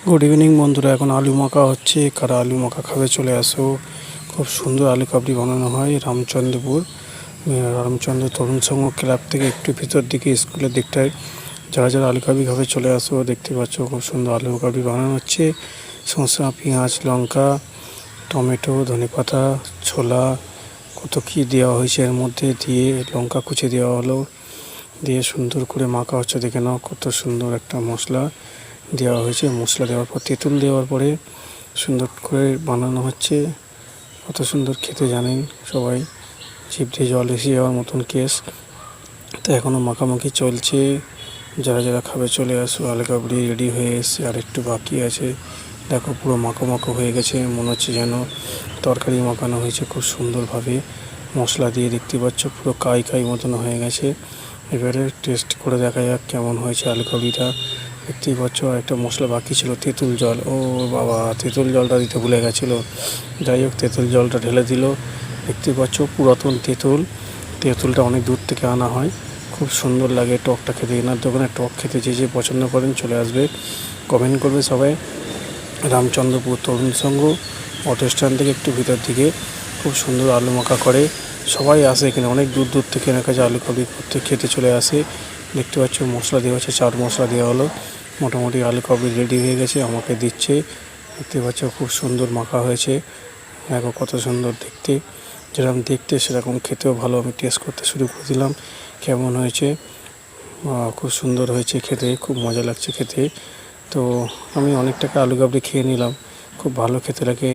Good evening বন্ধুরা, এখন আলু মাখা হচ্ছে। কারা আলু মাখা খাবে চলে আসো। খুব সুন্দর আলু কাবলি বানানো হয় রামচন্দ্রপুর রামচন্দ্র তরুণ সংঘ ক্লাব থেকে একটু ভিতর দিকে স্কুলের দিকটায়। যারা যারা আলু কাবলি খাবে চলে আসো। দেখতে পাচ্ছ খুব সুন্দর আলু কাবলি বানানো হচ্ছে। শসা, পেঁয়াজ, লঙ্কা, টমেটো, ধনেপাতা, ছোলা, কত কী দেওয়া হয়েছে এর মধ্যে, দিয়ে লঙ্কা কুচি দেওয়া হলো, দিয়ে সুন্দর করে মাখা হচ্ছে। দেখে নাও কত সুন্দর একটা মশলা দেওয়া হয়েছে। মশলা দেওয়ার পর তেঁতুল দেওয়ার পরে সুন্দর করে বানানো হচ্ছে। কত সুন্দর খেতে জানেন সবাই, জিভ দিয়ে জল এসে যাওয়ার মতন কেস। তো এখনও মাখামাখি চলছে। যারা যারা খাবে চলে আসো। আলু কাবলি রেডি হয়ে এসছে, আর একটু বাকি আছে। দেখো পুরো মাখো মাখো হয়ে গেছে, মনে হচ্ছে যেন তরকারি মাখানো হয়েছে খুব সুন্দরভাবে মশলা দিয়ে। দেখতে পাচ্ছ পুরো কাই কাই মতন হয়ে গেছে। এবারে টেস্ট করে দেখা যাক কেমন হয়েছে আলু কাবলিটা। দেখতেই পাচ্ছ একটা মশলা বাকি ছিল, তেঁতুল জল। ও বাবা, তেঁতুল জলটা দিতে ভুলে গেছিলো। যাই হোক, তেঁতুল জলটা ঢেলে দিল। দেখতেই পাচ্ছ পুরাতন তেঁতুল। তেঁতুলটা অনেক দূর থেকে আনা হয়, খুব সুন্দর লাগে টকটা খেতে। এনার দোকানে টক খেতে যে যে পছন্দ করেন চলে আসবে, কমেন্ট করবে সবাই। রামচন্দ্রপুর তরুণ সংঘ অটো স্ট্যান্ড থেকে একটু ভিতর দিকে খুব সুন্দর আলু মাখা করে। সবাই আসে এখানে, অনেক দূর দূর থেকে এনার কাছে আলু কাবলি করতে খেতে চলে আসে। দেখতে পাচ্ছ মশলা দেওয়া হচ্ছে, চাট মশলা দেওয়া হলো। মোটামুটি আলু কাবলি রেডি হয়ে গেছে, আমাকে দিচ্ছে। দেখতে পাচ্ছ খুব সুন্দর মাখা হয়েছে। দেখো কত সুন্দর দেখতে, যেরকম দেখতে সেরকম খেতেও ভালো। আমি টেস্ট করতে শুরু করে দিলাম, কেমন হয়েছে। খুব সুন্দর হয়েছে খেতে, খুব মজা লাগছে খেতে। তো আমি অনেক টাকা আলু কাবলি খেয়ে নিলাম, খুব ভালো খেতে লাগে।